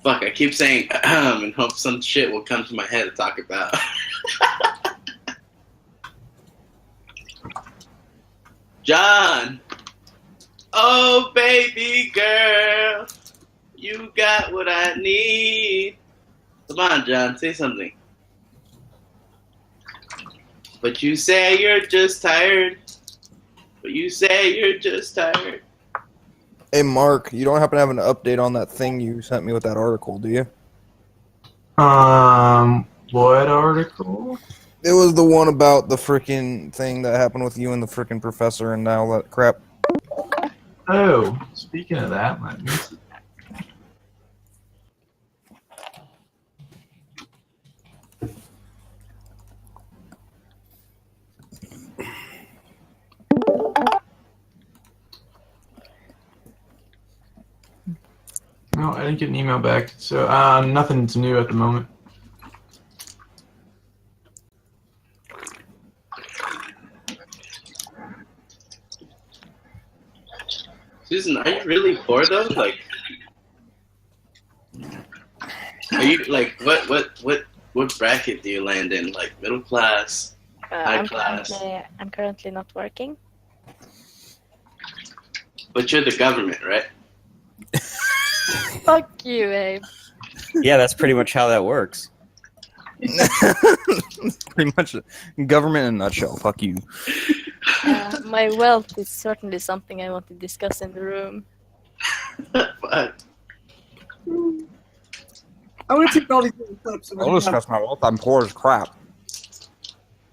Fuck, I keep saying and hope some shit will come to my head to talk about. John! Oh, baby girl, you got what I need. Come on, John, say something. But you say you're just tired. But you say you're just tired. Hey, Mark, you don't happen to have an update on that thing you sent me with that article, do you? What article? It was the one about the freaking thing that happened with you and the freaking professor and all that crap. Oh, speaking of that, let me see. No, I didn't get an email back, so nothing's new at the moment. Susan, are you really poor though? Like, are you like what bracket do you land in? Like middle class, high class? I'm currently not working. But you're the government, right? Fuck you, Abe. Yeah, that's pretty much how that works. Pretty much government in a nutshell. Fuck you. My wealth is certainly something I want to discuss in the room. Fuck. I want to take all these little clips. I'll discuss my wealth. I'm poor as crap.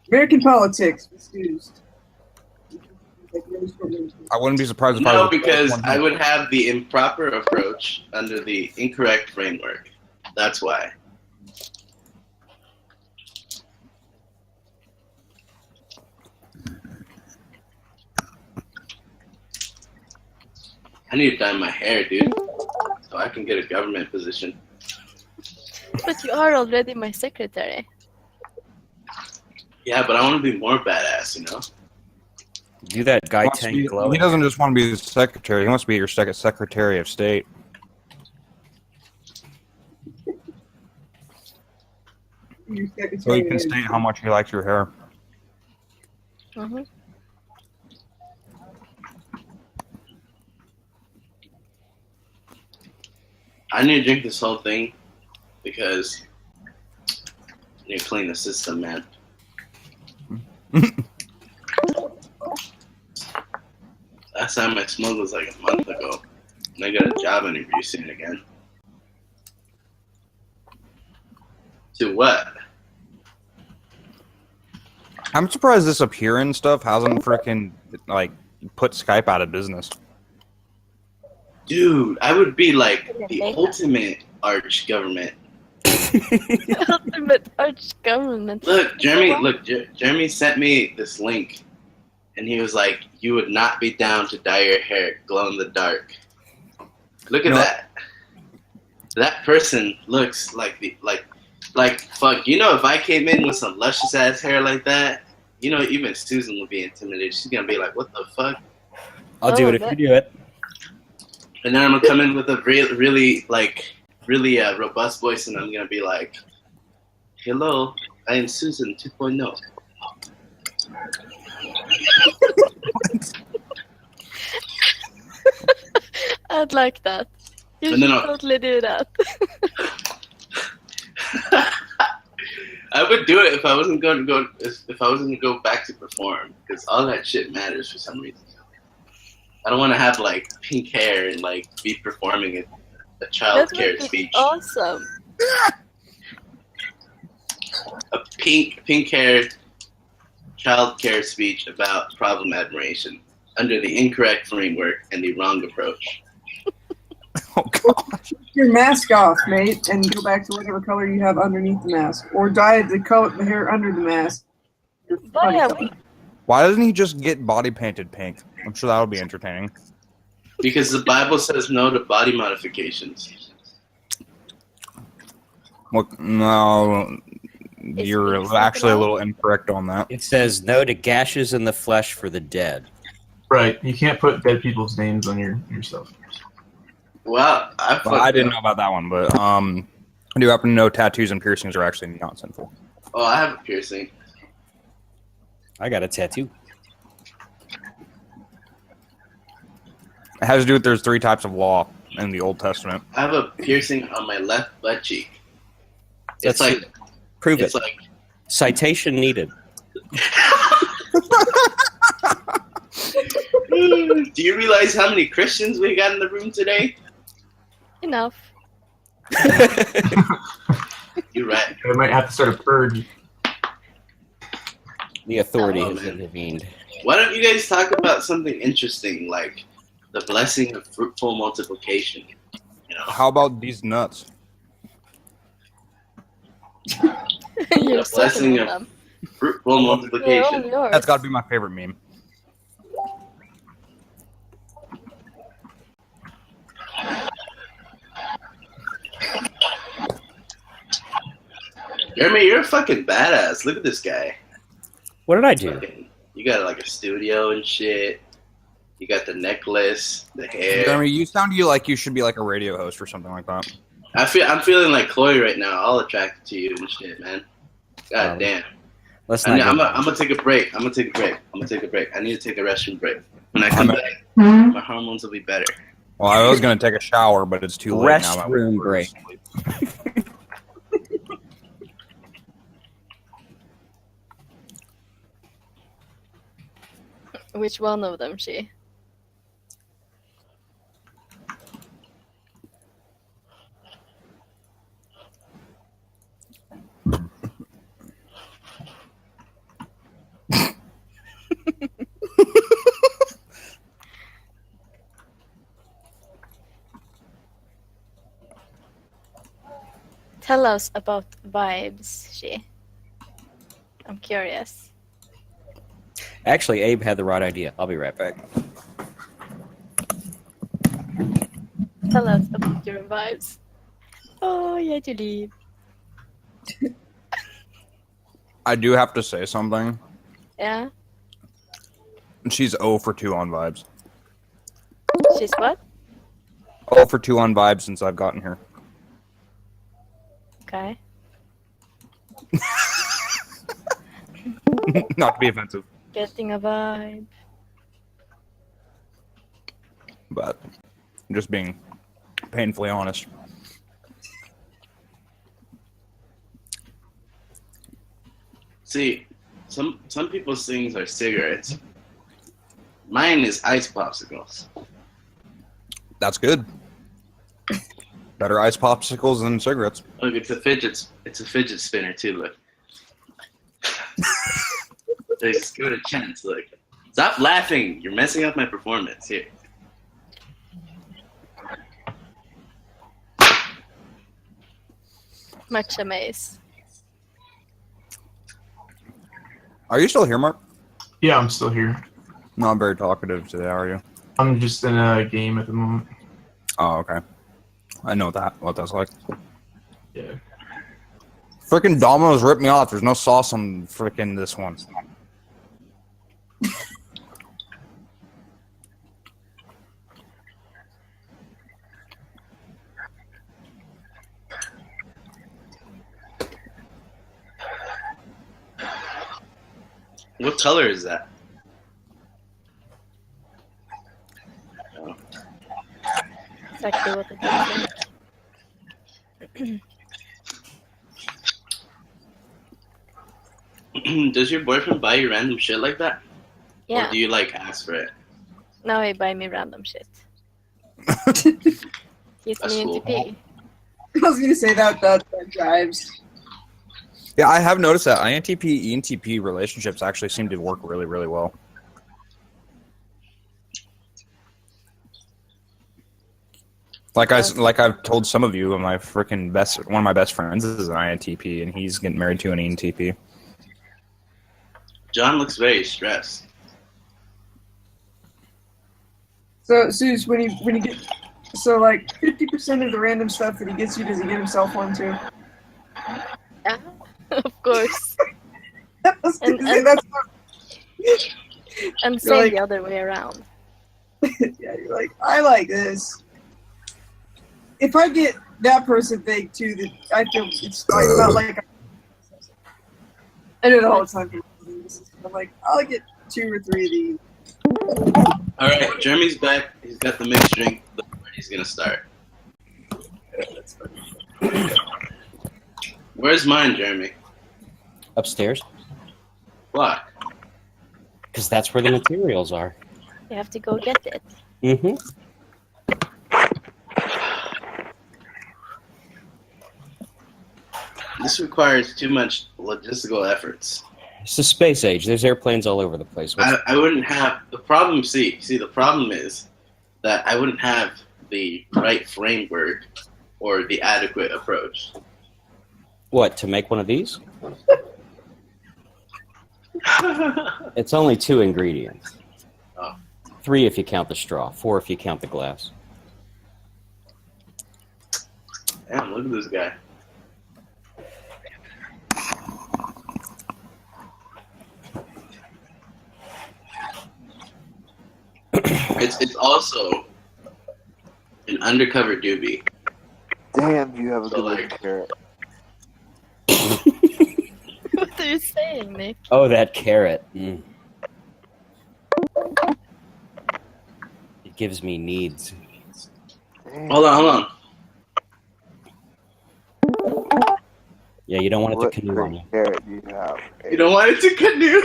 American politics misused. I wouldn't be surprised if I No, was because I would have the improper approach under the incorrect framework. That's why. I need to dye my hair, dude, so I can get a government position. But you are already my secretary. Yeah, but I want to be more badass, you know? Do that guy He tank glowing. doesn't just want to be the secretary. He wants to be your second Secretary of State. So he can state how much he likes your hair. Mm-hmm. I need to drink this whole thing because I need to clean the system, man. Last time I smoked was like a month ago, and I got a job interview soon again. To what? I'm surprised this appearance stuff hasn't freaking like put Skype out of business. Dude, I would be like the ultimate arch government. Ultimate arch government. Jeremy sent me this link, and he was like, "You would not be down to dye your hair glow in the dark." Look at that. That person looks like fuck. You know, if I came in with some luscious ass hair like that, you know, even Susan would be intimidated. She's gonna be like, "What the fuck?" I'll do it if you do it. And then I'm gonna come in with a really robust voice, and I'm gonna be like, "Hello, I am Susan 2.0." I'd like that. You And should then totally do that. I would do it if I wasn't going to go back to perform, because all that shit matters for some reason. I don't want to have like pink hair and like be performing a child care That would be speech. awesome. A pink haired child care speech about problem admiration under the incorrect framework and the wrong approach. Oh god. Take your mask off, mate, and go back to whatever color you have underneath the mask, or dye the hair under the mask. Your funny color. Why doesn't he just get body painted pink? I'm sure that would be entertaining. Because the Bible says no to body modifications. Look, no, you're actually a little incorrect on that. It says no to gashes in the flesh for the dead. Right, you can't put dead people's names on your stuff. Well, I didn't know about that one, but I do happen to know tattoos and piercings are actually not sinful. Oh, I have a piercing. I got a tattoo. It has to do with there's 3 types of law in the Old Testament. I have a piercing on my left butt cheek. That's It's like Prove it's it. like Citation needed. Do you realize how many Christians we got in the room today? Enough. You're right. I might have to start a purge. The authority Oh, has man. intervened. Why don't you guys talk about something interesting like the blessing of fruitful multiplication? You know, How about these nuts? You're The blessing sucking on of- them. fruitful They're all multiplication. yours. That's got to be my favorite meme. Jeremy, you're a fucking badass. Look at this guy. What did I do? Fucking- You got like a studio and shit. You got the necklace, the hair. Jeremy, you sound like you should be like a radio host or something like that. I'm feeling like Chloe right now. All attracted to you and shit, man. God Um, damn. Let's I'm not. gonna take a break. I need to take a restroom break. When I come I'm- back, my hormones will be better. Well, I was going to take a shower, but it's too late now. Restroom break. Which one of them, she? Tell us about vibes, she. I'm curious. Actually, Abe had the right idea. I'll be right back. Tell us about your vibes. Oh, yeah, you leave. I do have to say something. Yeah? She's 0 for 2 on vibes. She's what? 0 for 2 on vibes since I've gotten here. Okay. Not to be offensive, Getting a vibe. but I'm just being painfully honest. See, some people's things are cigarettes. Mine is ice popsicles. That's good. Better ice popsicles than cigarettes. Look, it's a fidget spinner too. Look, just give it a chance. Look, stop laughing. You're messing up my performance here. Much amaze. Are you still here, Mark? Yeah, I'm still here. Not very talkative today, are you? I'm just in a game at the moment. Oh, okay. I know what that's like. Yeah. Freaking Domino's ripped me off. There's no sauce on freaking this one. What color is that? Exactly what it is. Does your boyfriend buy you random shit like that? Yeah. Or do you like ask for it? Now he buy me random shit. He's That's me cool. NTP. I was gonna say that drives. Yeah, I have noticed that INTP, ENTP relationships actually seem to work really, really well. Like I've told some of you, my freaking one of my best friends is an INTP, and he's getting married to an ENTP. John looks very stressed. So, Suze, when you get like 50% of the random stuff that he gets you, does he get himself one too? Yeah, of course. That's And- not, And You're say like- the other way around. yeah, you're like, I like this. if I get that person fake too, that I feel it's like not like I do it all the time. I'm like, I'll get 2 or 3 of these. All right, Jeremy's back. He's got the mixed drink. The party's gonna start. That's funny. Where's mine, Jeremy? Upstairs, Why? because that's where the materials are. You have to go get it. Mm-hmm. This requires too much logistical efforts. It's the space age. There's airplanes all over the place. I wouldn't have the problem. See, the problem is that I wouldn't have the right framework or the adequate approach. What, to make one of these? It's only 2 ingredients. Oh. 3 if you count the straw. 4 if you count the glass. Damn, look at this guy. It's also an undercover doobie. Damn, you have a So, good like- looking carrot. What are you saying, Nick? Oh, that carrot. Mm. It gives me needs. Damn. Hold on. Yeah, you don't want it What to canoe on great you. carrot do you have? You don't want it to canoe.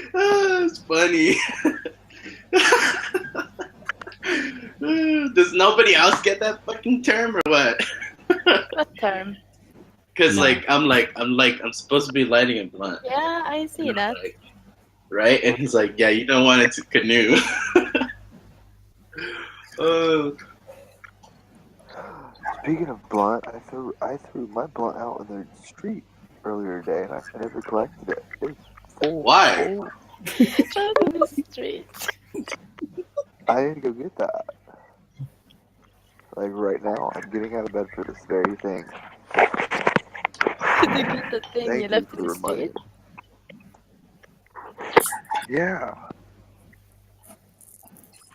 It's funny. Does nobody else get that fucking term or what? What term? Because No. I'm supposed to be lighting a blunt. Yeah, I see And I'm that. like, right? And he's like, yeah, you don't want it to canoe. Speaking of blunt, I threw my blunt out in the street earlier today, and I never collected it. It was full. Why? full. Out on the street. I need to go get that. Like right now, I'm getting out of bed for this very thing. Did you get the thing Thank you left you in the for reminding street? me. Yeah.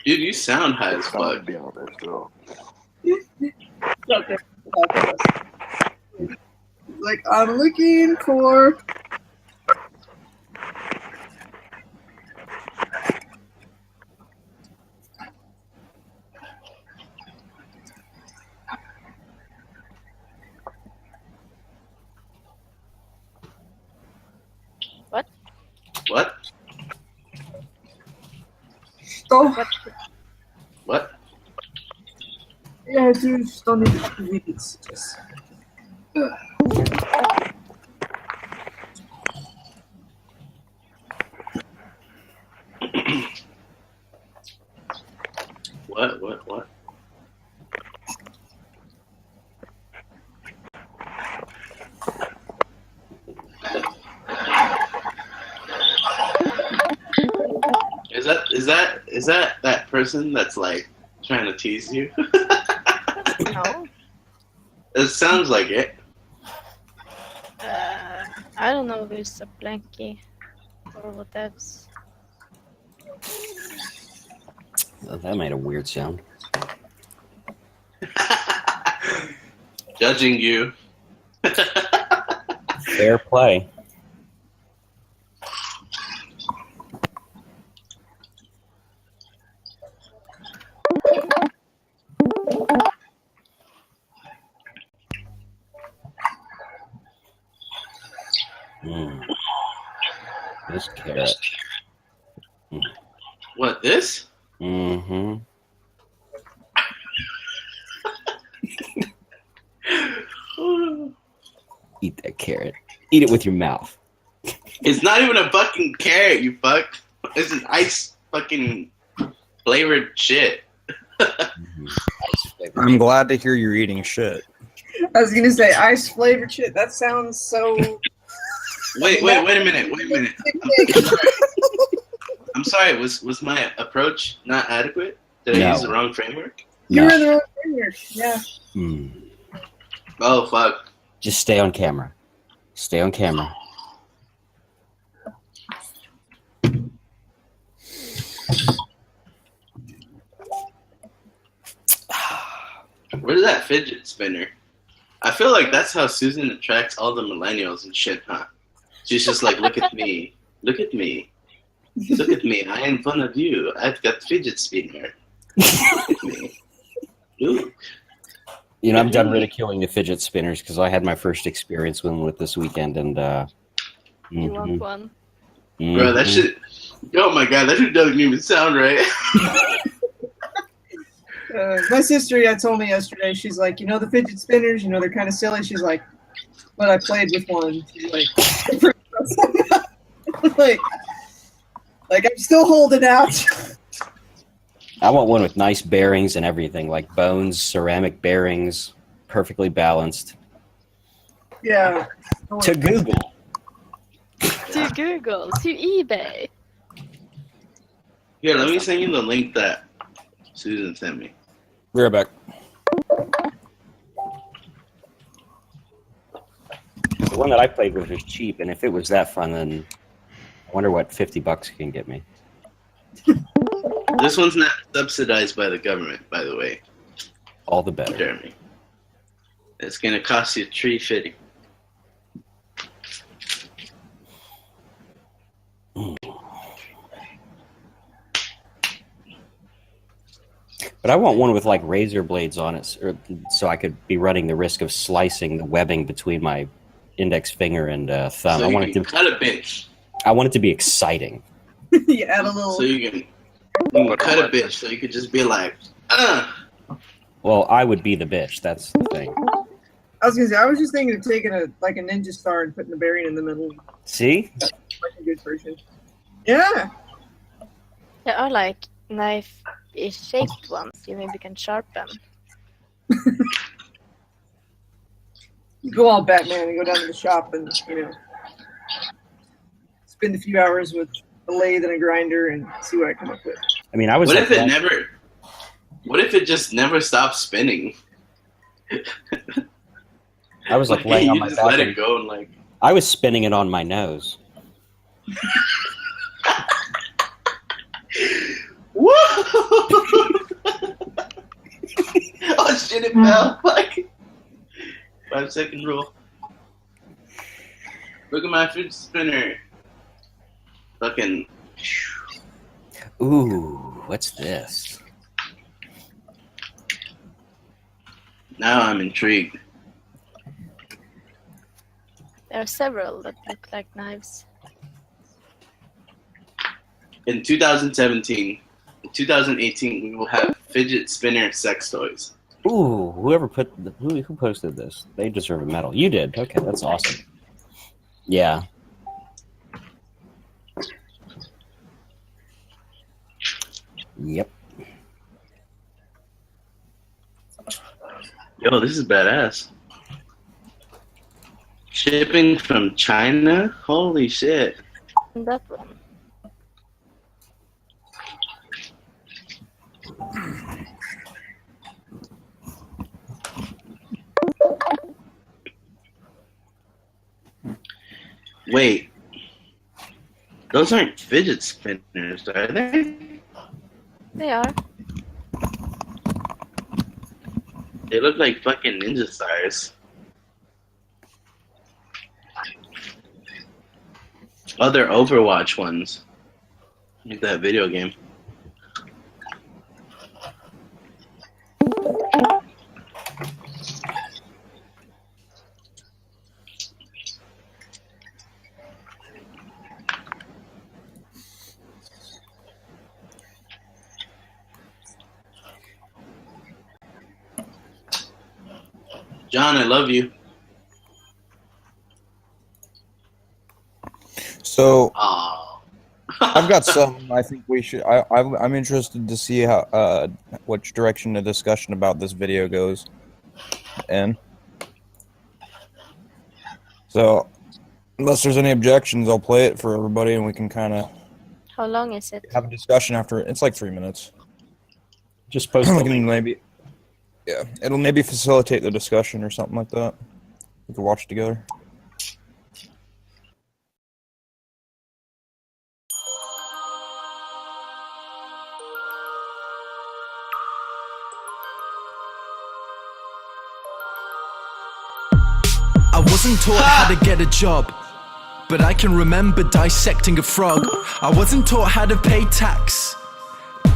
Dude, you sound high as It's fine to fuck. be on there still. Okay. Like, I'm looking for. What? Oh, What? yeah, dude, just don't need to read it. Just. What? Is that person that's like trying to tease you? No. It sounds like it. I don't know who's a blankie or what that's. Oh, that made a weird sound. Judging you. Fair play. This carrot. What, this? Mm-hmm. Eat that carrot. Eat it with your mouth. It's not even a fucking carrot, you fuck. It's an ice fucking flavored shit. I'm glad to hear you're eating shit. I was gonna say ice flavored shit. That sounds so. Wait a minute. I'm sorry. Was my approach not adequate? Did I No. use the wrong framework? You No. were in the wrong framework. Yeah. Mm. Oh fuck. Just stay on camera. Stay on camera. Where's that fidget spinner? I feel like that's how Susan attracts all the millennials and shit, huh? She's just like, look at me. Look at me. Look at me. I am fun of you. I've got fidget spinner. Look at me. Look. You know, I'm done ridiculing the fidget spinners because I had my first experience with one this weekend, and You want one? Bro, that shit. Oh my god, that shit doesn't even sound right. My sister told me yesterday, she's like, you know the fidget spinners, they're kind of silly. She's like, but I played with one. She's like, like I'm still holding out. I want one with nice bearings and everything, like bones, ceramic bearings, perfectly balanced. Yeah. To Google. To Google, to eBay. Here, let me send you the link that Susan sent me. Be right back. The one that I played with was cheap, and if it was that fun, then I wonder what $50 can get me. This one's not subsidized by the government, by the way, All the better. Jeremy. It's gonna cost you $3.50. But I want one with like razor blades on it, so I could be running the risk of slicing the webbing between my index finger and thumb. So I you want it can to. cut a bitch. I want it to be exciting. You add a little. So you can cut a bitch. So you could just be like, Well, I would be the bitch. That's the thing. I was gonna say, I was just thinking of taking a ninja star and putting the bearing in the middle. See? Like a good version. Yeah. There are like knife-ish shaped ones you maybe can sharpen. Go all Batman and go down to the shop and spend a few hours with a lathe and a grinder and see what I come up with. I mean, I was. what like, What if it just never stops spinning? I was like laying you on my just back. let and it go and like. I was spinning it on my nose. Whoa! Oh shit! It fell. Like 5-second rule. Look at my fidget spinner. Fucking. Ooh, what's this? Now I'm intrigued. There are several that look like knives. In 2017, in 2018, we will have fidget spinner sex toys. Ooh, who posted this? They deserve a medal. You did. Okay, that's awesome. Yeah. Yep. Yo, this is badass. Shipping from China? Holy shit. And that one. Wait. Those aren't fidget spinners, are they? They are. They look like fucking ninja stars. Oh, they're Overwatch ones. Like that video game. John, I love you. So Oh. I've got some. I think we should. I'm interested to see how which direction the discussion about this video goes. And so, unless there's any objections, I'll play it for everybody, and we can kind of How long is it? have a discussion after. It's like 3 minutes. Just post the We can link. maybe, yeah, it'll maybe facilitate the discussion or something like that. We can watch it together. wasn't taught how to get a job, but I can remember dissecting a frog. I wasn't taught how to pay tax,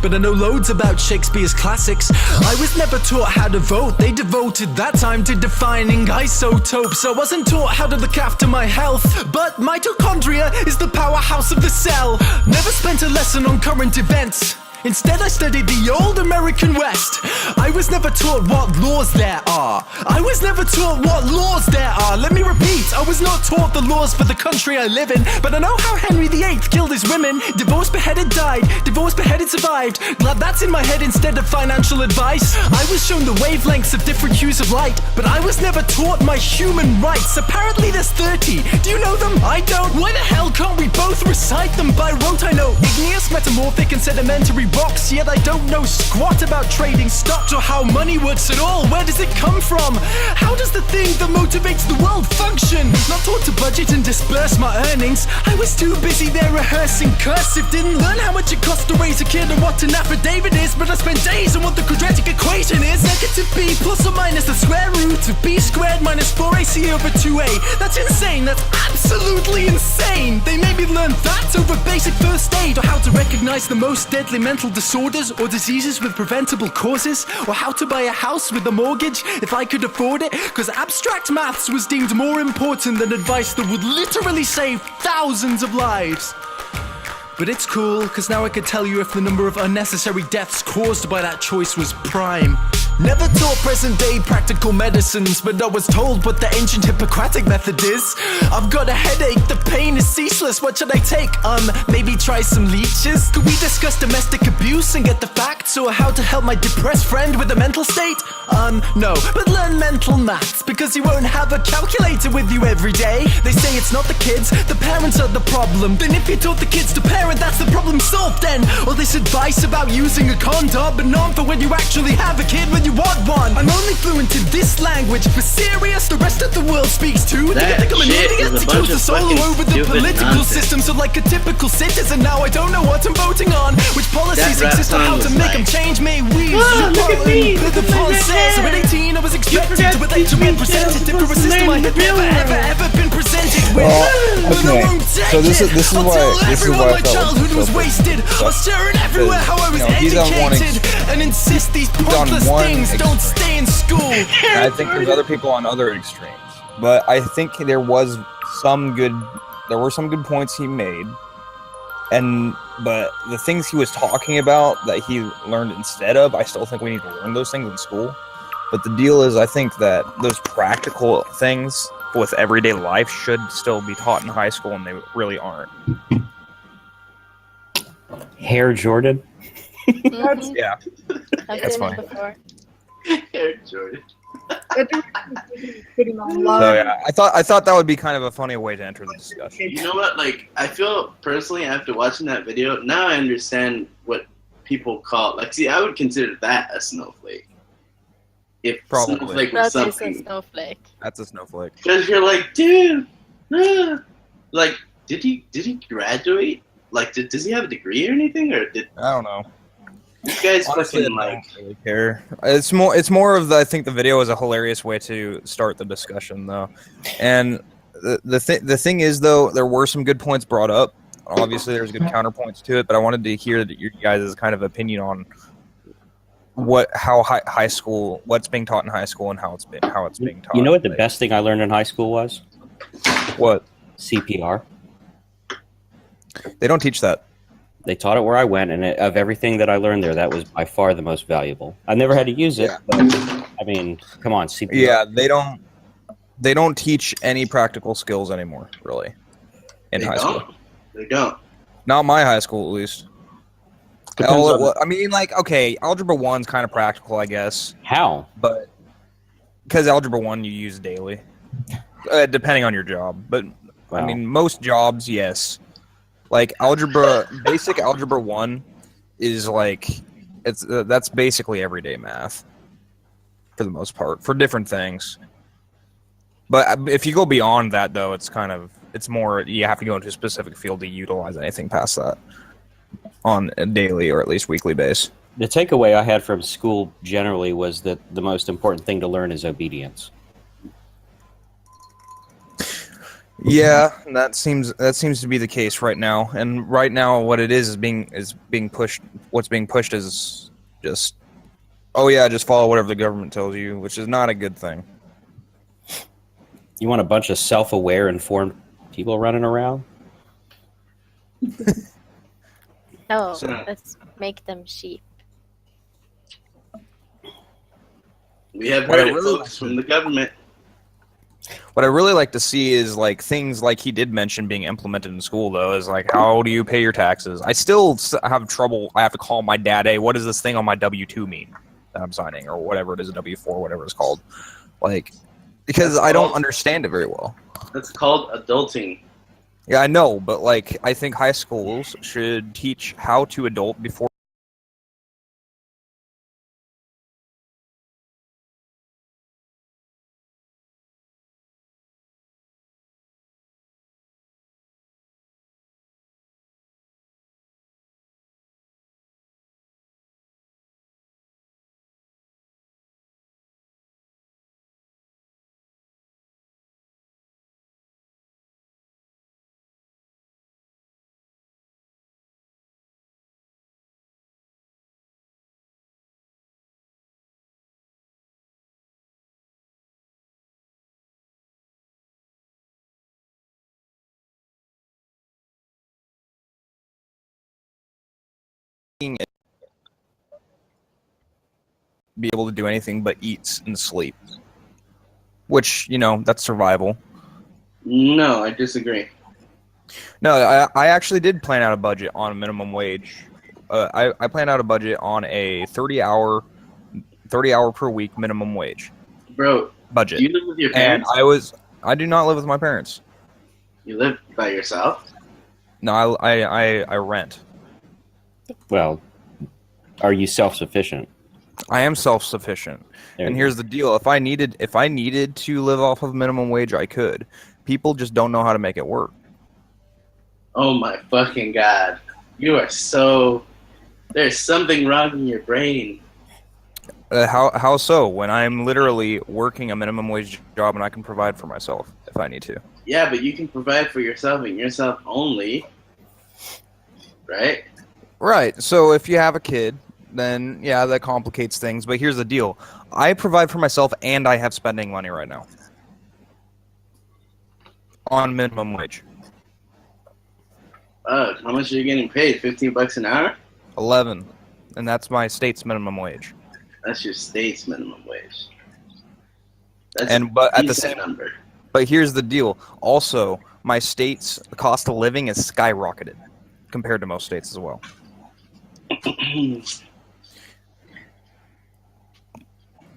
but I know loads about Shakespeare's classics. I was never taught how to vote. They devoted that time to defining isotopes. I wasn't taught how to look after my health, but mitochondria is the powerhouse of the cell. Never spent a lesson on current events. Instead, I studied the old American West. I was never taught what laws there are. I was never taught what laws there are. Let me repeat, I was not taught the laws for the country I live in, but I know how Henry VIII killed his women. Divorced, beheaded, died. Divorced, beheaded, survived. Glad that's in my head instead of financial advice. I was shown the wavelengths of different hues of light, but I was never taught my human rights. Apparently there's 30. Do you know them? I don't. Why the hell can't we both recite them by rote? I know igneous, metamorphic, and sedimentary rocks, yet I don't know squat about trading stocks or how money works at all. Where does it come from? How does the thing that motivates the world function? Not taught to budget and disperse my earnings. I was too busy there rehearsing cursive. Didn't learn how much it costs to raise a kid and what an affidavit is, but I spent days on what the quadratic equation is. Negative b plus or minus the square root of b squared minus 4ac over 2a. That's insane. That's absolutely insane. They made me learn that over basic first aid, or how to recognize the most deadly mental disorders or diseases with preventable causes, or how to buy a house with a mortgage if I could afford it, because abstract maths was deemed more important than advice that would literally save thousands of lives. But it's cool, because now I could tell you if the number of unnecessary deaths caused by that choice was prime. Never taught present day practical medicines, but I was told what the ancient Hippocratic method is. I've got a headache, the pain is ceaseless, what should I take? Maybe try some leeches? Could we discuss domestic abuse and get the facts, or how to help my depressed friend with a mental state? No, but learn mental maths, because you won't have a calculator with you every day. They say it's not the kids, the parents are the problem. Then if you taught the kids to parent, that's the problem solved then. All this advice about using a condom, but not for when you actually have a kid when you want one. I'm only fluent in this language. For serious, the rest of the world speaks too. Do you think I'm an idiot to choose to solo over the political system? So like a typical citizen, now I don't know what I'm voting on. Which policies exist or how to make them change. May we look at me! The so at 18 I was expected to elect a representative for a system I had never ever been presented with. Okay. So this is why I my felt childhood was wasted. I was staring everywhere how I was educated, and insist these pointless things don't stay in school. I think there's other people on other extremes, but I think there were some good points he made, but the things he was talking about that he learned instead of, I still think we need to learn those things in school. But the deal is, I think that those practical things with everyday life should still be taught in high school, and they really aren't. Hair Jordan. Yeah, I've that's seen fine. it before. Air Jordan. Putting on So love. yeah, I thought that would be kind of a funny way to enter the discussion. You know what? Like, I feel personally after watching that video, now I understand what people call. Like, see, I would consider that a snowflake. If Probably. snowflake was That is a something, snowflake. That's a snowflake. because you're like, dude, like, did he graduate? Like, does he have a degree or anything, or did I don't know. you guys Honestly, fucking I like? don't really care. It's more of the. I think the video is a hilarious way to start the discussion, though. And the thing is, though, there were some good points brought up. Obviously, there's good counterpoints to it, but I wanted to hear your guys' kind of opinion on how high school, what's being taught in high school, and how it's being taught. You know what the best thing I learned in high school was? What? CPR. They don't teach that. They taught it where I went, and of everything that I learned there, that was by far the most valuable. I never had to use it, Yeah. but I mean, come on, CPR. Yeah, they don't teach any practical skills anymore, really, in high school. They don't. Not my high school, at least. I mean, like, okay, Algebra 1's kind of practical, I guess, How? but because Algebra 1 you use daily, depending on your job. But Wow. I mean, most jobs, yes. Like basic Algebra 1 is like that's basically everyday math for the most part for different things. But if you go beyond that, though, it's more you have to go into a specific field to utilize anything past that on a daily or at least weekly base. The takeaway I had from school generally was that the most important thing to learn is obedience. Yeah, that seems to be the case right now. And right now, what it is being pushed. What's being pushed is just, oh yeah, just follow whatever the government tells you, which is not a good thing. You want a bunch of self-aware, informed people running around? No, So- let's make them sheep. We have What I heard it, really folks, from the government. What I really like to see is like things like he did mention being implemented in school, though, is like, how do you pay your taxes? I still have trouble. I have to call my dad. Hey, what does this thing on my W-2 mean that I'm signing, or whatever it is, a W-4, whatever it's called, like, because I don't understand it very well. That's called adulting. Yeah, I know, but like, I think high schools should teach how to adult before. Be able to do anything but eat and sleep, which, you know, that's survival. No, I disagree. No, I actually did plan out a budget on minimum wage. I planned out a budget on a 30-hour per week minimum wage Bro, budget. do you live with your And parents? I do not live with my parents. You live by yourself? No, I rent. Well, are you self-sufficient? I am self-sufficient. There And you here's the deal: if I needed to live off of minimum wage, I could. People just don't know how to make it work. Oh my fucking god. You are so... There's something wrong in your brain. How so? When I'm literally working a minimum wage job and I can provide for myself if I need to. Yeah, but you can provide for yourself and yourself only. Right? Right. So if you have a kid, then yeah, that complicates things. But here's the deal: I provide for myself and I have spending money right now on minimum wage. How much are you getting paid? $15 an hour? 11, and that's my state's minimum wage. That's your state's minimum wage. That's But a at the decent same, number. but here's the deal: also, my state's cost of living is skyrocketed compared to most states as well.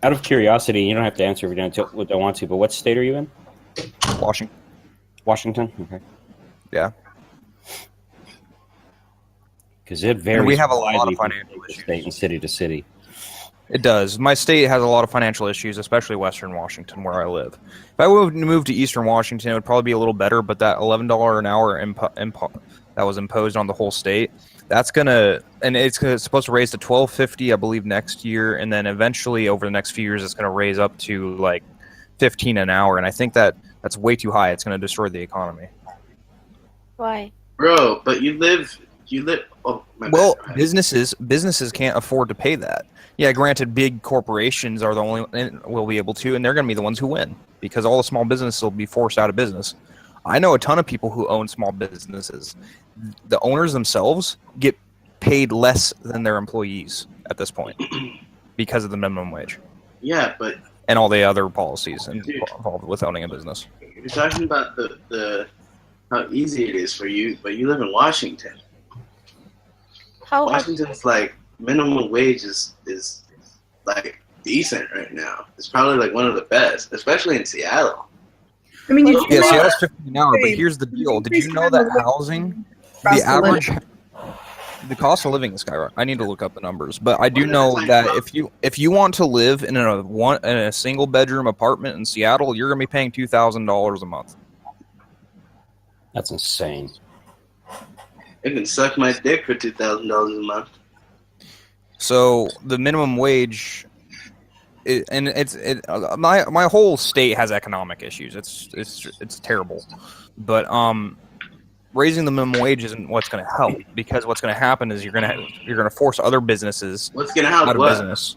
Out of curiosity, you don't have to answer if you don't want to, but what state are you in? Washington. Washington? Okay. Yeah. Because it varies we have a lot widely of from financial state to issues. state and city to city. It does. My state has a lot of financial issues, especially Western Washington, where I live. If I would move to Eastern Washington, it would probably be a little better. But that $11 an hour that was imposed on the whole state, that's it's supposed to raise to $12.50, I believe, next year, and then eventually over the next few years, it's going to raise up to like $15 an hour. And I think that's way too high. It's going to destroy the economy. Why? Bro, but you live... Oh, my Well, bad. businesses can't afford to pay that. Yeah, granted, big corporations are the only will be able to, and they're going to be the ones who win because all the small businesses will be forced out of business. I know a ton of people who own small businesses. The owners themselves get paid less than their employees at this point because of the minimum wage Yeah, but and all the other policies involved with owning a business. you're talking about the how easy it is for you, but you live in Washington. How hard? Washington's like minimum wage is like decent right now. It's probably like one of the best, especially in Seattle. I mean, you Yeah, cannot Seattle's 15 an hour, but here's the deal. Did you know that housing, the average, the cost of living is skyrocketing? I need to look up the numbers, but I do know that if you want to live in a single bedroom apartment in Seattle, you're going to be paying $2,000 a month. That's insane. It can suck my dick for $2,000 a month. So the minimum wage my whole state has economic issues. It's terrible, but raising the minimum wage isn't what's going to help, because what's going to happen is you're going to force other businesses What's going to help out of what? business.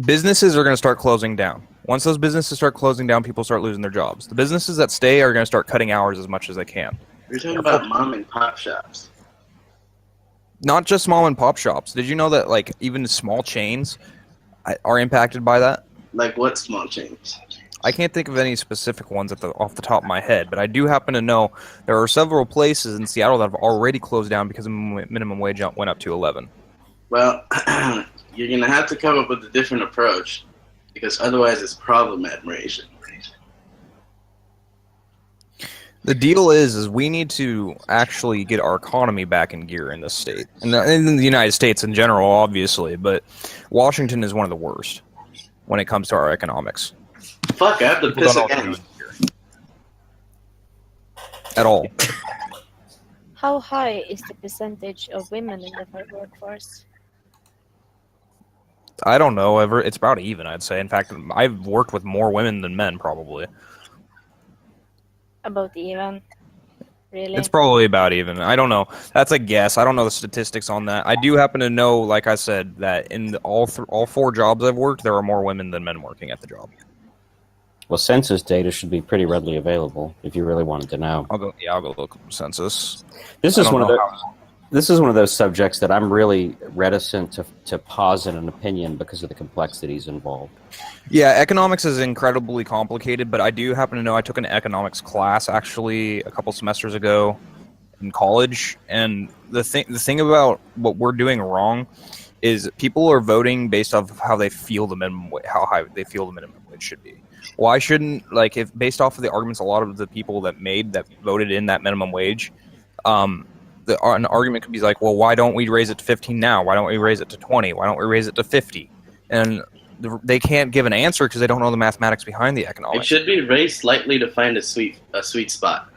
Businesses are going to start closing down. Once those businesses start closing down, people start losing their jobs. The businesses that stay are going to start cutting hours as much as they can. You're talking about mom and pop shops. Not just mom and pop shops. Did you know that like even small chains are impacted by that? Like what small chains? I can't think of any specific ones off the top of my head, but I do happen to know there are several places in Seattle that have already closed down because the minimum wage went up to 11. Well, you're going to have to come up with a different approach, because otherwise it's problem admiration. The deal is we need to actually get our economy back in gear in this state, and in the United States in general, obviously. But Washington is one of the worst when it comes to our economics. Fuck, I have to People piss don't know again. what they're doing at all. How high is the percentage of women in the workforce? I don't know. It's about even, I'd say. In fact, I've worked with more women than men, probably. About even? Really? It's probably about even. I don't know. That's a guess. I don't know the statistics on that. I do happen to know, like I said, that in all 4 jobs I've worked, there are more women than men working at the job. Well, census data should be pretty readily available if you really wanted to know. I'll go look at the census. This I is don't one of know the. This is one of those subjects that I'm really reticent to posit an opinion because of the complexities involved. Yeah, economics is incredibly complicated, but I do happen to know I took an economics class actually a couple semesters ago in college, and the thing about what we're doing wrong is people are voting based off of how they feel how high they feel the minimum wage should be. Why shouldn't, if based off of the arguments a lot of the people that voted in that minimum wage, an argument could be like, well, why don't we raise it to 15 now? Why don't we raise it to 20? Why don't we raise it to 50? And they can't give an answer because they don't know the mathematics behind the It economics. should be raised slightly to find a sweet spot.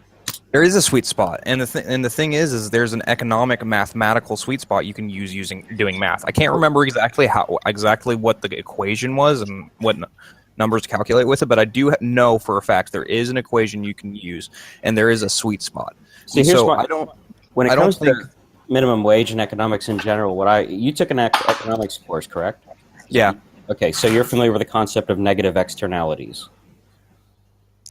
There is a sweet spot, and the thing is there's an economic mathematical sweet spot you can use doing math. I can't remember exactly what the equation was and what numbers to calculate with it, but I do know for a fact there is an equation you can use, and there is a sweet spot. See, here's so what I don't. When it I don't comes think- to minimum wage and economics in general, you took an economics course, correct? Yeah, Okay, so you're familiar with the concept of negative externalities.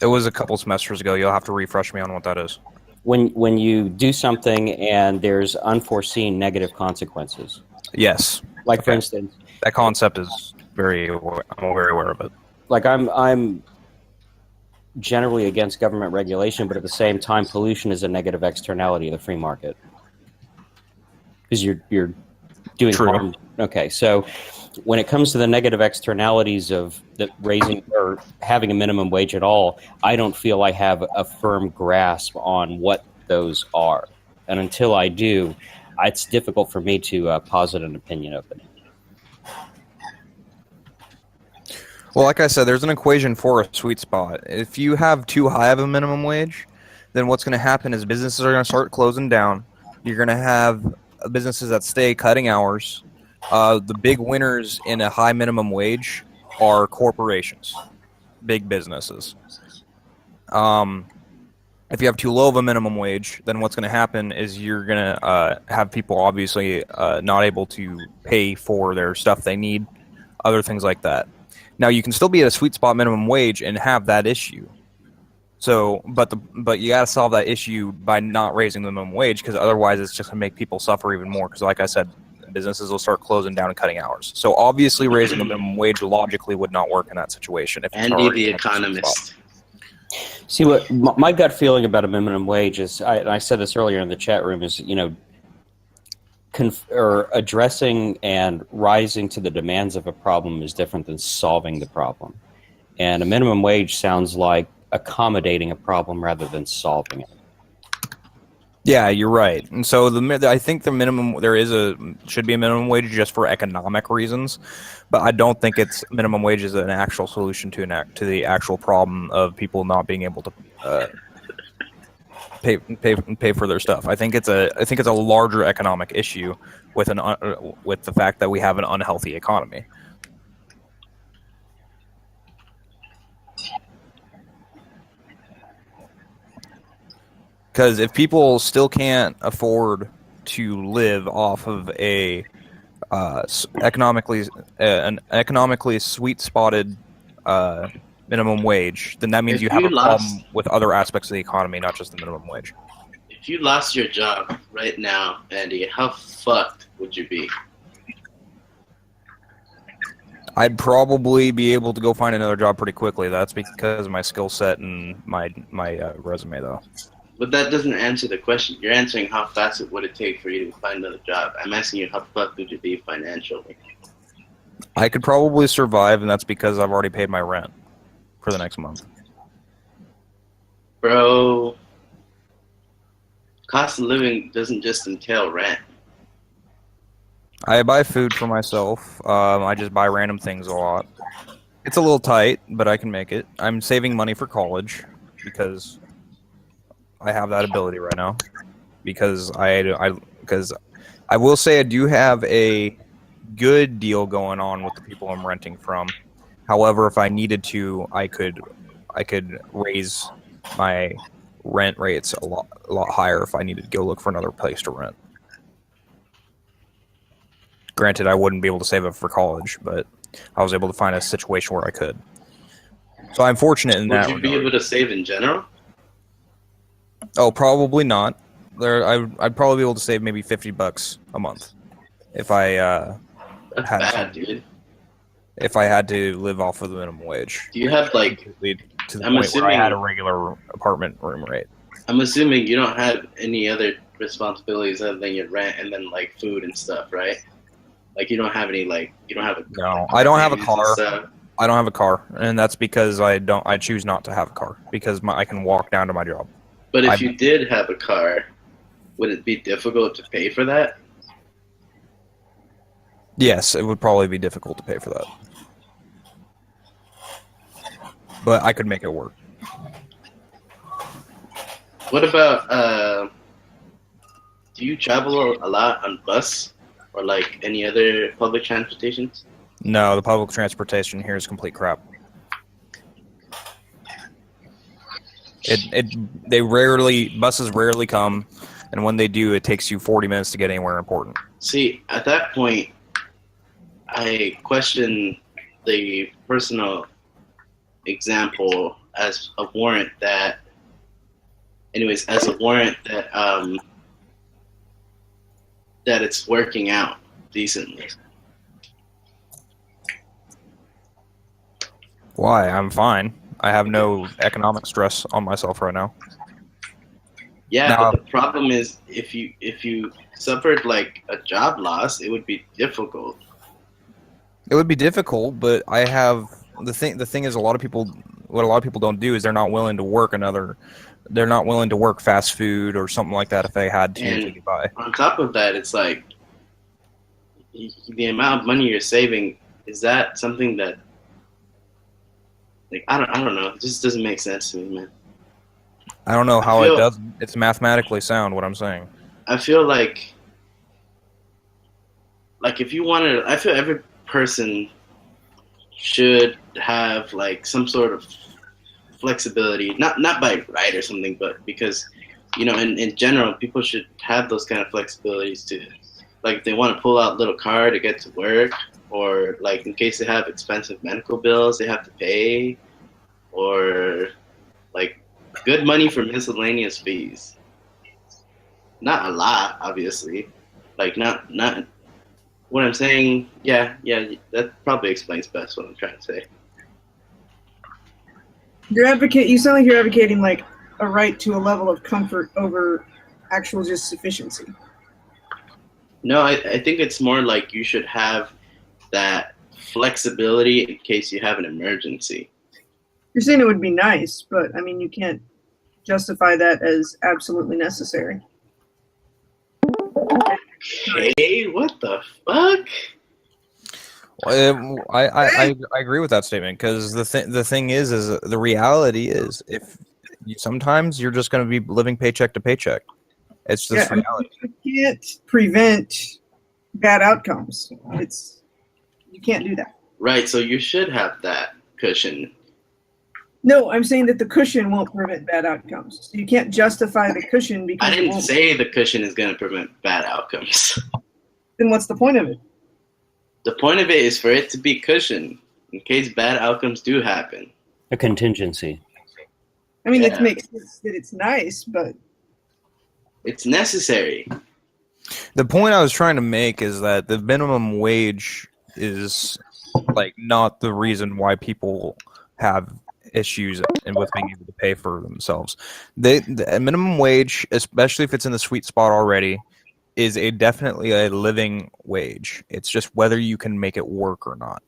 it was a couple semesters ago. You'll have to refresh me on what that is. When you do something and there's unforeseen negative consequences. Yes, Like, for Okay. instance, that concept is I'm very aware of it. like I'm generally against government regulation, but at the same time, pollution is a negative externality of the free market because you're doing True. harm. Okay, so when it comes to the negative externalities of raising or having a minimum wage at all, I don't feel I have a firm grasp on what those are, and until I do, it's difficult for me to posit an opinion of it. Well, like I said, there's an equation for a sweet spot. If you have too high of a minimum wage, then what's going to happen is businesses are going to start closing down. You're going to have businesses that stay cutting hours. The big winners in a high minimum wage are corporations, big businesses. If you have too low of a minimum wage, then what's going to happen is you're going to have people obviously not able to pay for their stuff they need, other things like that. Now you can still be at a sweet spot minimum wage and have that issue. So, but you got to solve that issue by not raising the minimum wage, because otherwise it's just going to make people suffer even more. Because, like I said, businesses will start closing down and cutting hours. So, obviously, raising the minimum wage logically would not work in that situation. If it's Andy already the in a sweet Economist. spot. See, what my gut feeling about a minimum wage is, I said this earlier in the chat room, is, addressing and rising to the demands of a problem is different than solving the problem. And a minimum wage sounds like accommodating a problem rather than solving it. Yeah, you're right. And so I think the minimum should be a minimum wage just for economic reasons, but I don't think it's minimum wage is an actual solution to the actual problem of people not being able to pay for their stuff. I think it's a larger economic issue with the fact that we have an unhealthy economy. Because if people still can't afford to live off of an economically sweet spotted minimum wage, then that means If you have you a lost- problem with other aspects of the economy, not just the minimum wage. If you lost your job right now, Andy, how fucked would you be? I'd probably be able to go find another job pretty quickly. That's because of my skill set and my resume, though. But that doesn't answer the question. You're answering how fast it would it take for you to find another job. I'm asking you how fucked would you be financially? I could probably survive, and that's because I've already paid my rent for the next month. Bro, cost of living doesn't just entail rent. I buy food for myself. I just buy random things a lot. It's a little tight, but I can make it. I'm saving money for college because I have that ability right now. Because I will say I do have a good deal going on with the people I'm renting from. However, if I needed to, I could raise my rent rates a lot higher if I needed to go look for another place to rent. Granted, I wouldn't be able to save up for college, but I was able to find a situation where I could. So I'm fortunate in that. Would you be able to save in general? Oh, probably not. I'd probably be able to save maybe $50 a month if I That's had bad, dude. if I had to live off of the minimum wage. Do you have like? Lead to the I'm point where I had a assuming- regular apartment room rate. I'm assuming you don't have any other responsibilities other than your rent and then like food and stuff, right? Like you don't have any you don't have a No, I don't have a and car. stuff. I don't have a car, and that's because I choose not to have a car because I can walk down to my job. But if I'm- you did have a car, would it be difficult to pay for that? Yes, it would probably be difficult to pay for that, but I could make it work. What about do you travel a lot on bus or like any other public transportations? No, the public transportation here is complete crap. Buses rarely come, and when they do, it takes you 40 minutes to get anywhere important. See, at that point, I question the personal example as a warrant that, that it's working out decently. Why? I'm fine. I have no economic stress on myself right now. Yeah, Now- but the problem is if you suffered like a job loss, it would be difficult. It would be difficult, but I have the thing is what a lot of people don't do is they're not willing to work fast food or something like that if they had to get by. On top of that, it's like the amount of money you're saving, is that something that I don't know, it just doesn't make sense to me, man. I don't know how feel- it does. It's mathematically sound what I'm saying. I feel like if you wanted, I feel every person should have like some sort of flexibility, not by right or something, but because in general, people should have those kind of flexibilities to, like, if they want to pull out a little car to get to work, or like in case they have expensive medical bills they have to pay, or like good money for miscellaneous fees. Not a lot, obviously. Like not what I'm saying. Yeah, that probably explains best what I'm trying to say. You sound like you're advocating like a right to a level of comfort over actual just sufficiency. No, I think it's more like you should have that flexibility in case you have an emergency. You're saying it would be nice, but I mean, you can't justify that as absolutely necessary. Hey, what the fuck? I agree with that statement because the thing is the reality is sometimes you're just going to be living paycheck to paycheck. It's just reality. You can't prevent bad outcomes. You can't do that. Right, so you should have that cushion. No, I'm saying that the cushion won't prevent bad outcomes. So you can't justify the cushion because I it didn't won't. say the cushion is going to prevent bad outcomes. Then what's the point of it? The point of it is for it to be cushion in case bad outcomes do happen. A contingency. I mean, Yeah. it makes sense that it's nice, but It's necessary. The point I was trying to make is that the minimum wage is like not the reason why people have issues and with being able to pay for themselves. The minimum wage, especially if it's in the sweet spot already, is definitely a living wage. It's just whether you can make it work or not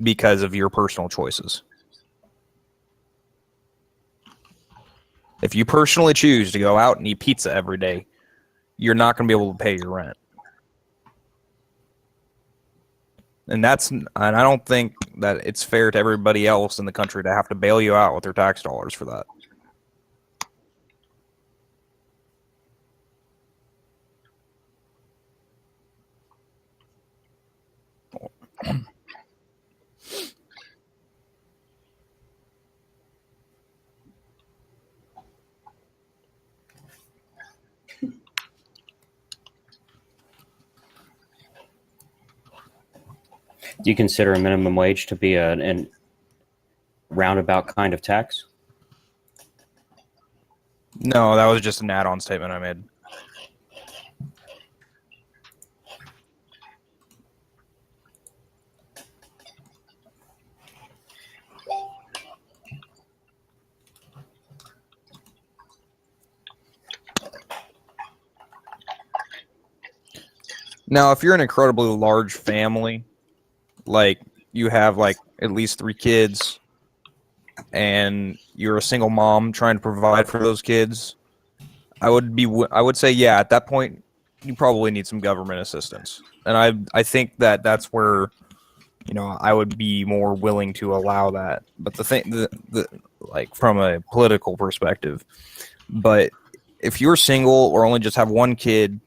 because of your personal choices. If you personally choose to go out and eat pizza every day, you're not going to be able to pay your rent. And I don't think that it's fair to everybody else in the country to have to bail you out with their tax dollars for that. Do you consider a minimum wage to be a roundabout kind of tax? No, that was just an add-on statement I made. Now, if you're an incredibly large family, like you have like at least 3 kids, and you're a single mom trying to provide for those kids, I would say, yeah, at that point, you probably need some government assistance. And I think that that's where, I would be more willing to allow that. But like from a political perspective, but if you're single or only just have 1 kid,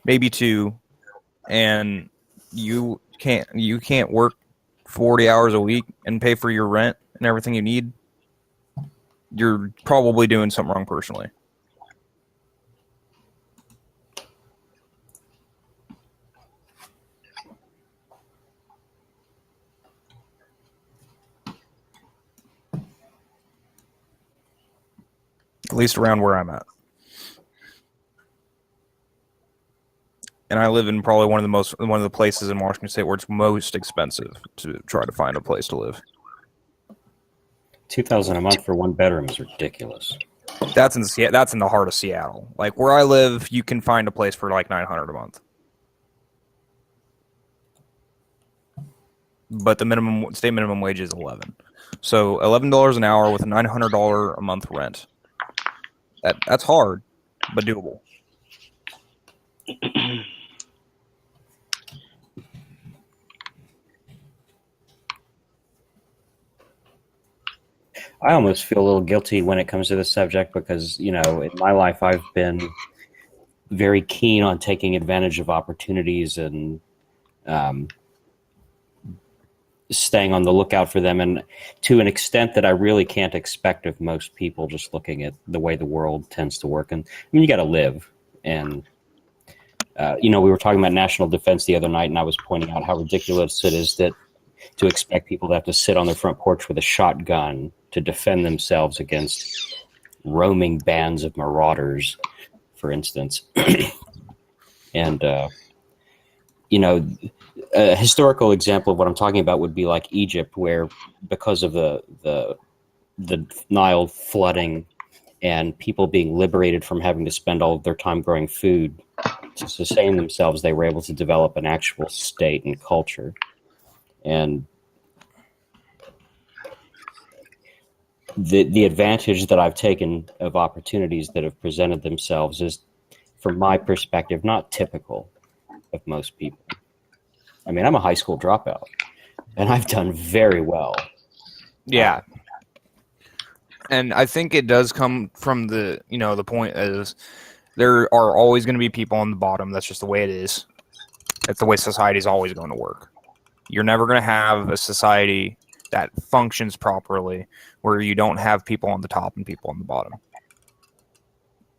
maybe 2, and you can't work 40 hours a week and pay for your rent and everything you need, you're probably doing something wrong personally. At least around where I'm at. And I live in probably one of the places in Washington State where it's most expensive to try to find a place to live. $2,000 a month for 1 bedroom is ridiculous. That's in the heart of Seattle. Like where I live, you can find a place for like $900 a month. But the state minimum wage is $11. So $11 an hour with a $900 a month rent. That's hard, but doable. I almost feel a little guilty when it comes to this subject because, in my life I've been very keen on taking advantage of opportunities and staying on the lookout for them, and to an extent that I really can't expect of most people just looking at the way the world tends to work. And you got to live. And, we were talking about national defense the other night, and I was pointing out how ridiculous it is that to expect people to have to sit on their front porch with a shotgun to defend themselves against roaming bands of marauders, for instance. And, a historical example of what I'm talking about would be like Egypt, where because of the Nile flooding and people being liberated from having to spend all of their time growing food to sustain themselves, they were able to develop an actual state and culture. And the advantage that I've taken of opportunities that have presented themselves is, from my perspective, not typical of most people. I mean, I'm a high school dropout, and I've done very well. Yeah. And I think it does come from the point is there are always going to be people on the bottom. That's just the way it is. That's the way society is always going to work. You're never going to have a society that functions properly, where you don't have people on the top and people on the bottom.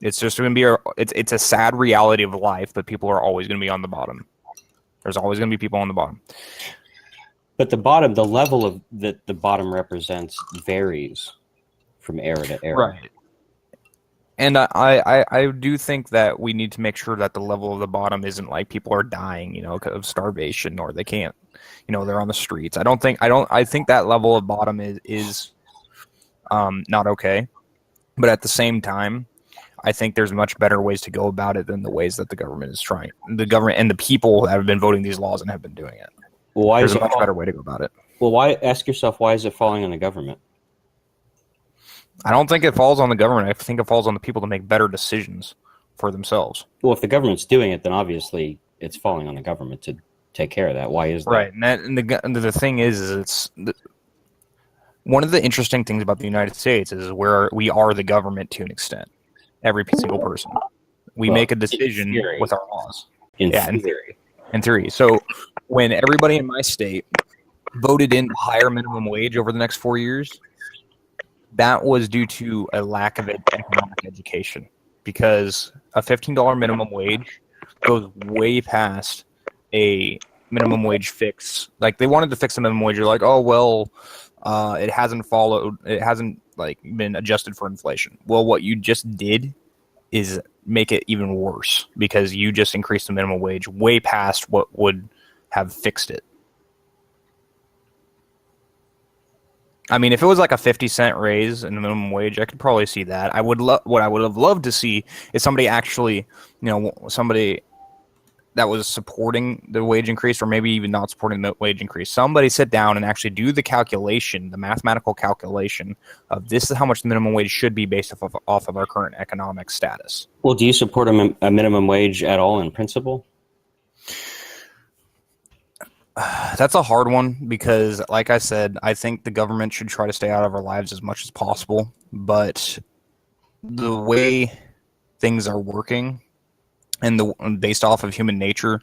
It's just going to be it's a sad reality of life, but people are always going to be on the bottom. There's always going to be people on the bottom. But the level of that the bottom represents varies from era to era. Right. And I do think that we need to make sure that the level of the bottom isn't like people are dying, of starvation, or they can't, they're on the streets. I think that level of bottom is not okay. But at the same time, I think there's much better ways to go about it than the ways that the government is trying. The government and the people that have been voting these laws and have been doing it. Well, there's a much better way to go about it. Well, ask yourself, why is it falling on the government? I don't think it falls on the government. I think it falls on the people to make better decisions for themselves. Well, if the government's doing it, then obviously it's falling on the government to take care of that. Why is that? Right, and the thing is one of the interesting things about the United States is where we are the government to an extent. Every single person, we make a decision with our laws. In theory. In theory. So when everybody in my state voted in higher minimum wage over the next 4 years, that was due to a lack of economic education, because a $15 minimum wage goes way past a minimum wage fix. Like, they wanted to fix the minimum wage. You're like, oh, well, it hasn't been adjusted for inflation. Well, what you just did is make it even worse, because you just increased the minimum wage way past what would have fixed it. I mean, if it was like a 50-cent raise in the minimum wage, I could probably see that. What I would have loved to see is somebody actually, somebody that was supporting the wage increase, or maybe even not supporting the wage increase. Somebody sit down and actually do the calculation, the mathematical calculation of this is how much the minimum wage should be based off of our current economic status. Well, do you support a minimum wage at all in principle? That's a hard one, because, like I said, I think the government should try to stay out of our lives as much as possible. But the way things are working, and based off of human nature,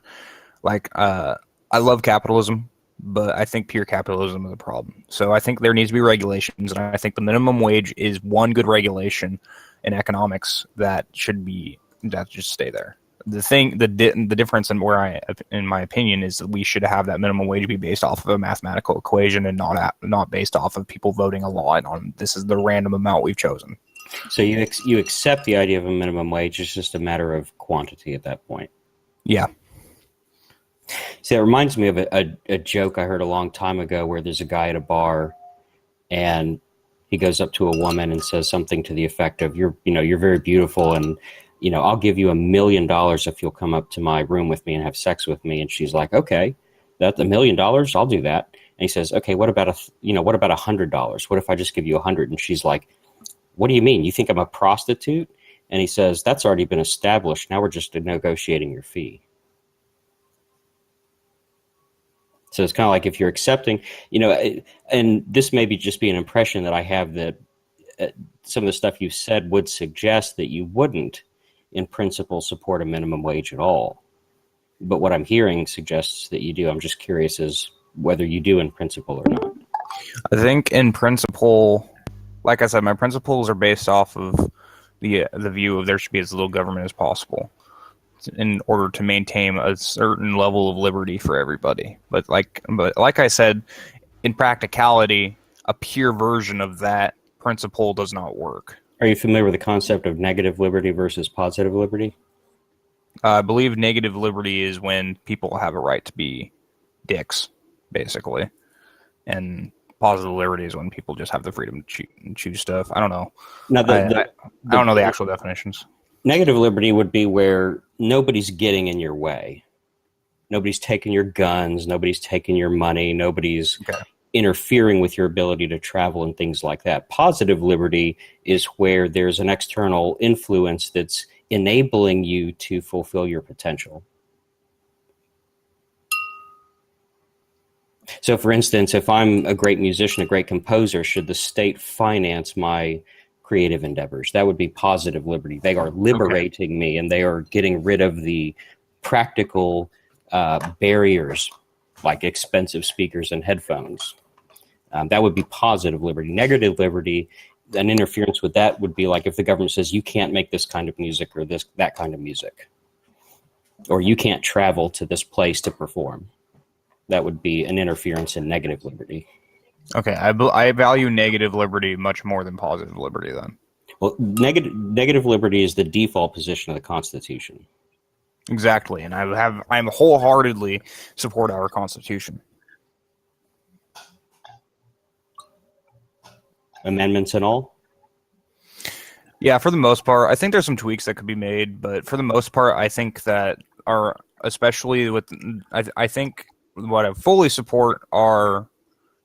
I love capitalism, but I think pure capitalism is a problem. So I think there needs to be regulations, and I think the minimum wage is one good regulation in economics that should just stay there. The difference in in my opinion, is that we should have that minimum wage be based off of a mathematical equation, and not based off of people voting a law on this is the random amount we've chosen. So you accept the idea of a minimum wage. It's just a matter of quantity at that point. Yeah. See, it reminds me of a joke I heard a long time ago, where there's a guy at a bar, and he goes up to a woman and says something to the effect of, you're very beautiful, and I'll give you $1 million if you'll come up to my room with me and have sex with me. And she's like, okay, that's $1 million. I'll do that. And he says, okay, what about $100? What if I just give you 100? And she's like, what do you mean? You think I'm a prostitute? And he says, that's already been established. Now we're just negotiating your fee. So it's kind of like, if you're accepting, and this may just be an impression that I have, that some of the stuff you said would suggest that you wouldn't, in principle, support a minimum wage at all. But what I'm hearing suggests that you do. I'm just curious as whether you do in principle or not. I think in principle, like I said, my principles are based off of the view of there should be as little government as possible in order to maintain a certain level of liberty for everybody. But like I said, in practicality, a pure version of that principle does not work. Are you familiar with the concept of negative liberty versus positive liberty? I believe negative liberty is when people have a right to be dicks, basically. And positive liberty is when people just have the freedom to choose stuff. I don't know. Now, I don't know the actual definitions. Negative liberty would be where nobody's getting in your way. Nobody's taking your guns. Nobody's taking your money. Nobody's interfering with your ability to travel and things like that. Positive liberty is where there's an external influence that's enabling you to fulfill your potential. So, for instance, if I'm a great musician, a great composer, should the state finance my creative endeavors? That would be positive liberty. They are liberating me, and they are getting rid of the practical barriers like expensive speakers and headphones. That would be positive liberty. Negative liberty, an interference with that would be like if the government says you can't make this kind of music or that kind of music, or you can't travel to this place to perform. That would be an interference in negative liberty. Okay, I value negative liberty much more than positive liberty then. Well, negative liberty is the default position of the Constitution. Exactly, and I'm wholeheartedly support our Constitution. Amendments and all? Yeah, for the most part. I think there's some tweaks that could be made, but for the most part, I think that especially with, I think what I fully support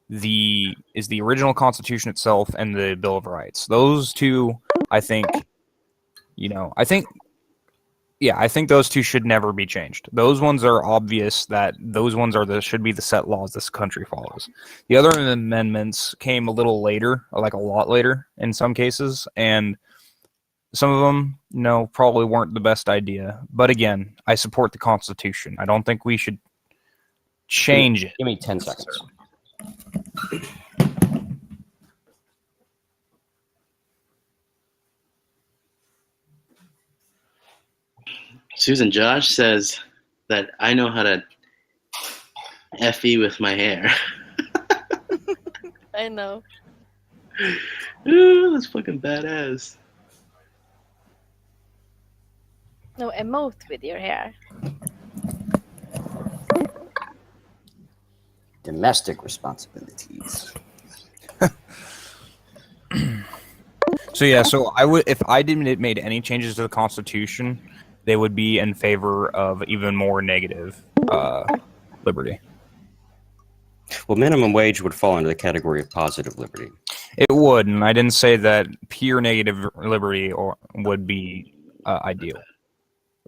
is the original Constitution itself and the Bill of Rights. Those two, I think those two should never be changed. Those ones are obvious that those ones should be the set laws this country follows. The other amendments came a little later, like a lot later in some cases, and some of them, probably weren't the best idea. But again, I support the Constitution. I don't think we should change it. Give me 10 seconds. Susan Josh says that I know how to FE with my hair. I know. Ooh, that's fucking badass. No, emote with your hair. Domestic responsibilities. So I would, if I didn't made any changes to the Constitution, they would be in favor of even more negative liberty. Well, minimum wage would fall into the category of positive liberty. It would, and I didn't say that pure negative liberty would be ideal.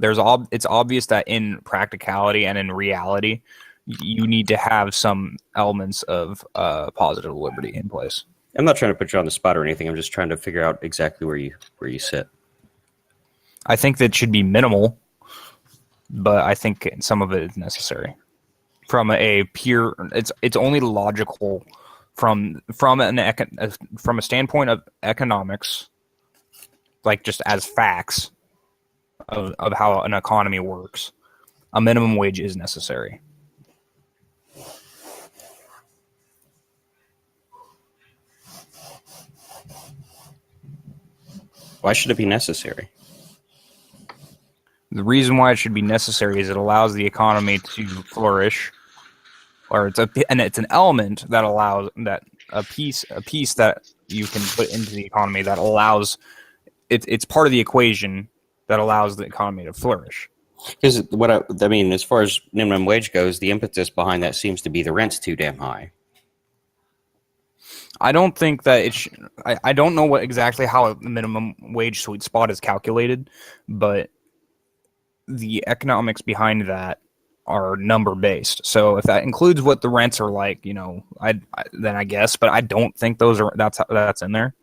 It's obvious that in practicality and in reality, you need to have some elements of positive liberty in place. I'm not trying to put you on the spot or anything. I'm just trying to figure out exactly where you sit. I think that should be minimal, but I think some of it is necessary. From a pure, it's only logical from a standpoint of economics, like just as facts of how an economy works. A minimum wage is necessary. Why should it be necessary? The reason why it should be necessary is it allows the economy to flourish, or it's an element that allows that a piece that you can put into the economy that allows it's part of the equation that allows the economy to flourish. Because what I mean, as far as minimum wage goes, the impetus behind that seems to be the rent's too damn high. I don't think that I don't know exactly how a minimum wage sweet spot is calculated, but the economics behind that are number based. So if that includes what the rents are like, then I guess. But I don't think that's in there.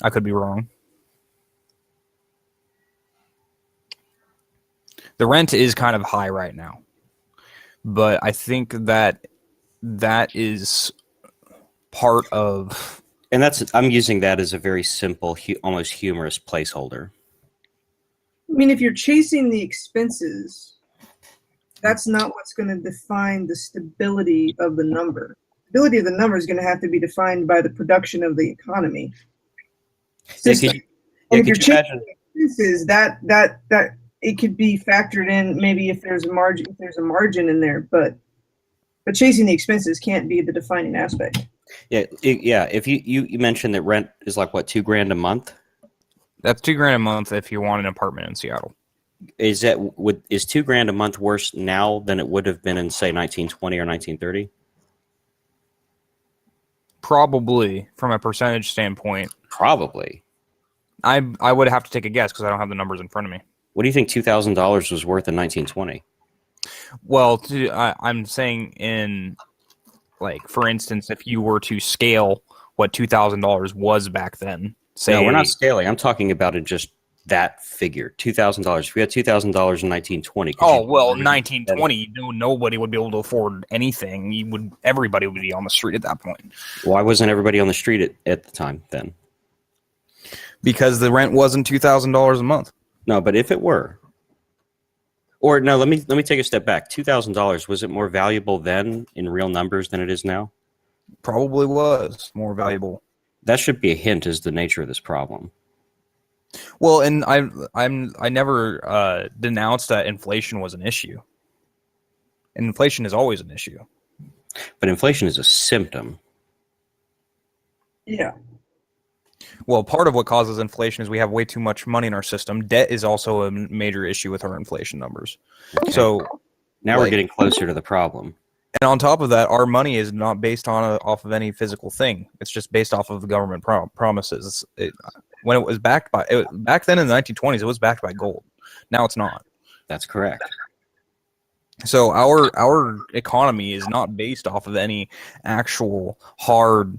I could be wrong. The rent is kind of high right now, but I think that is part of, and I'm using that as a very simple, almost humorous placeholder. I mean, if you're chasing the expenses, that's not what's going to define the stability of the number. Stability of the number is going to have to be defined by the production of the economy. If you're chasing the expenses, that it could be factored in maybe if there's a margin in there, but chasing the expenses can't be the defining aspect. Yeah. If you mentioned that rent is like what, $2,000 a month? That's $2,000 a month if you want an apartment in Seattle. Is $2,000 a month worse now than it would have been in, say, 1920 or 1930? Probably, from a percentage standpoint. Probably. I would have to take a guess because I don't have the numbers in front of me. What do you think $2,000 was worth in 1920? Well, I'm saying in, like, for instance, if you were to scale what $2,000 was back then, say... No, we're not scaling. I'm talking about it just that figure, $2,000. If we had $2,000 in 1920, Oh well, 1920, nobody would be able to afford anything. Everybody would be on the street at that point. Why wasn't everybody on the street at the time then? Because the rent wasn't $2,000 a month. No, but if it were, or no, let me take a step back. $2,000, was it more valuable then in real numbers than it is now? Probably was more valuable. That should be a hint as the nature of this problem. Well, and I never denounced that inflation was an issue. And inflation is always an issue. But inflation is a symptom. Yeah. Well, part of what causes inflation is we have way too much money in our system. Debt is also a major issue with our inflation numbers. Okay. So now we're getting closer to the problem. And on top of that, our money is not based off of any physical thing. It's just based off of the government promises. When it was backed by back then in the 1920s, it was backed by gold. Now it's not. That's correct. So our economy is not based off of any actual hard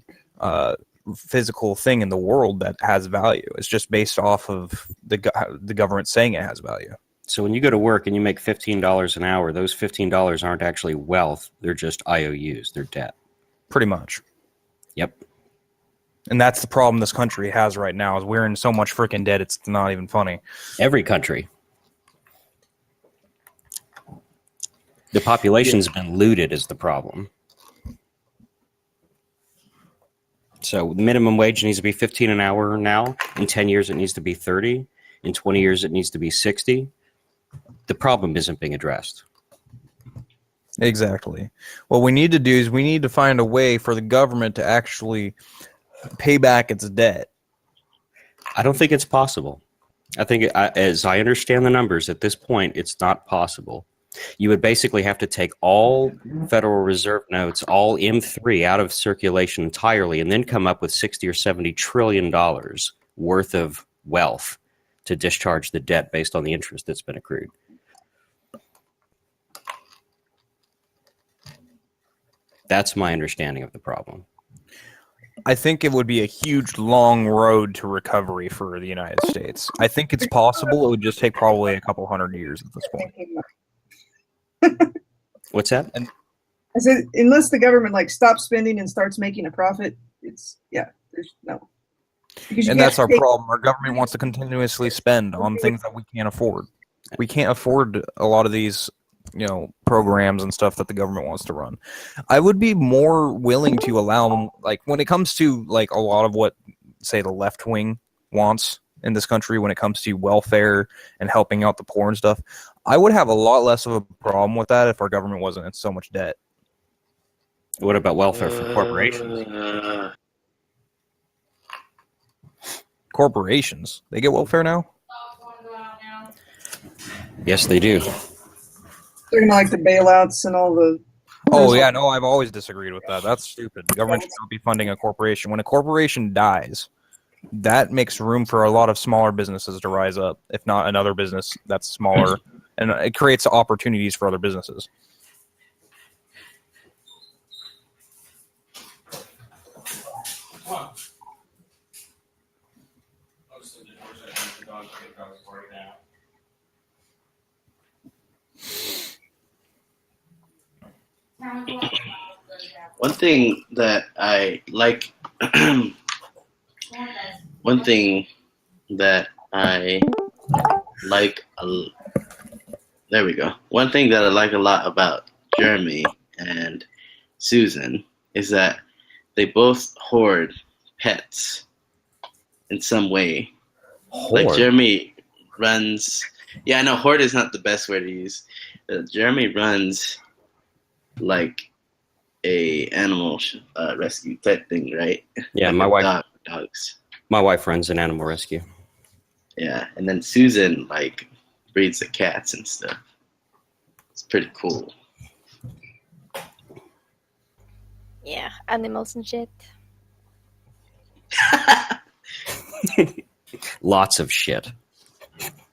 physical thing in the world that has value. It's just based off of the government saying it has value. So when you go to work and you make $15 an hour, those $15 aren't actually wealth. They're just IOUs. They're debt. Pretty much. Yep. And that's the problem this country has right now is we're in so much freaking debt, it's not even funny. Every country. The population's been looted is the problem. So the minimum wage needs to be 15 an hour now. In 10 years, it needs to be 30. In 20 years, it needs to be 60. The problem isn't being addressed. Exactly. What we need to do is we need to find a way for the government to actually pay back its debt. I don't think it's possible. I think, as I understand the numbers at this point, it's not possible. You would basically have to take all Federal Reserve notes, all M3 out of circulation entirely, and then come up with $60 or $70 trillion worth of wealth to discharge the debt based on the interest that's been accrued. That's my understanding of the problem. I think it would be a huge, long road to recovery for the United States. I think it's possible. It would just take probably a couple hundred years at this point. What's that? I said, unless the government stops spending and starts making a profit, there's no. And that's our problem. Our government wants to continuously spend on things that we can't afford. We can't afford a lot of these, programs and stuff that the government wants to run. I would be more willing to allow them, when it comes to a lot of what, say, the left wing wants in this country, when it comes to welfare and helping out the poor and stuff, I would have a lot less of a problem with that if our government wasn't in so much debt. What about welfare for corporations? Corporations, they get welfare now? Yes, they do. They're gonna like the bailouts and all the. Oh yeah, no, I've always disagreed with that. That's stupid. The government should not be funding a corporation. When a corporation dies, that makes room for a lot of smaller businesses to rise up, if not another business that's smaller, and it creates opportunities for other businesses. One thing that I like, there we go. One thing that I like a lot about Jeremy and Susan is that they both hoard pets in some way. Hoard? Like Jeremy runs, yeah, I know hoard is not the best word to use. Jeremy runs like a animal rescue type thing, right? Yeah, like my wife. Dogs. My wife runs an animal rescue. Yeah, and then Susan breeds the cats and stuff. It's pretty cool. Yeah, animals and shit. Lots of shit.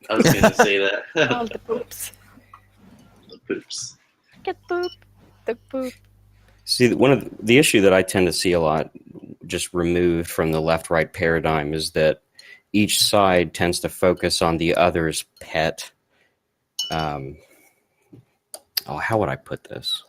I was gonna say that. All the poops. The poops. Cat poop. Dog poop. See, one of the issue that I tend to see a lot, just removed from the left-right paradigm, is that each side tends to focus on the other's pet. How would I put this?